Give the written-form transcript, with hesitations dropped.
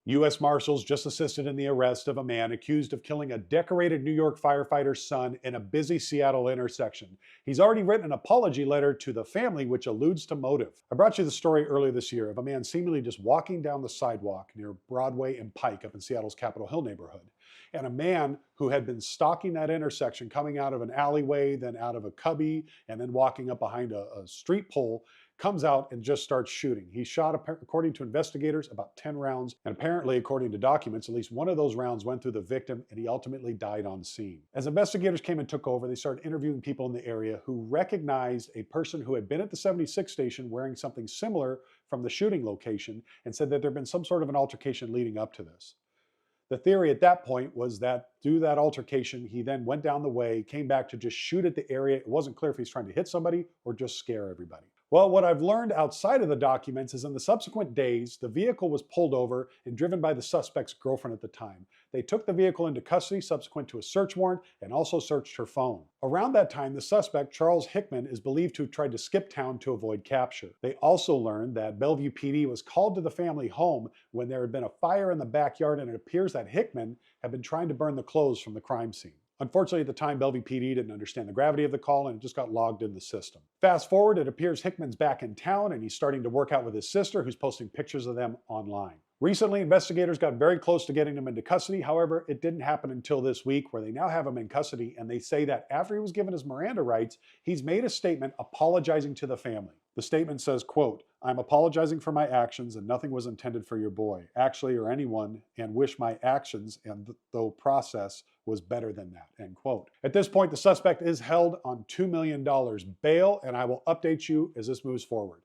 U.S. Marshals just assisted in the arrest of a man accused of killing a decorated New York firefighter's son in a busy Seattle intersection. He's already written an apology letter to the family, which alludes to motive. I brought you the story earlier this year of a man seemingly just walking down the sidewalk near Broadway and Pike up in Seattle's Capitol Hill neighborhood. And a man who had been stalking that intersection, coming out of an alleyway, then out of a cubby, and then walking up behind a street pole, comes out and just starts shooting. He shot, according to investigators, about 10 rounds. And apparently, according to documents, at least one of those rounds went through the victim and he ultimately died on scene. As investigators came and took over, they started interviewing people in the area who recognized a person who had been at the 76 station wearing something similar from the shooting location and said that there had been some sort of an altercation leading up to this. The theory at that point was that through that altercation, he then went down the way, came back to just shoot at the area. It wasn't clear if he's trying to hit somebody or just scare everybody. Well, what I've learned outside of the documents is in the subsequent days, the vehicle was pulled over and driven by the suspect's girlfriend at the time. They took the vehicle into custody subsequent to a search warrant and also searched her phone. Around that time, the suspect, Charles Hickman, is believed to have tried to skip town to avoid capture. They also learned that Bellevue PD was called to the family home when there had been a fire in the backyard, and it appears that Hickman had been trying to burn the clothes from the crime scene. Unfortunately, at the time, Bellevue PD didn't understand the gravity of the call and it just got logged in the system. Fast forward, it appears Hickman's back in town and he's starting to work out with his sister, who's posting pictures of them online. Recently, investigators got very close to getting him into custody. However, it didn't happen until this week, where they now have him in custody, and they say that after he was given his Miranda rights, he's made a statement apologizing to the family. The statement says, quote, "I'm apologizing for my actions and nothing was intended for your boy, actually, or anyone, and wish my actions and the process was better than that," end quote. At this point, the suspect is held on $2 million bail, and I will update you as this moves forward.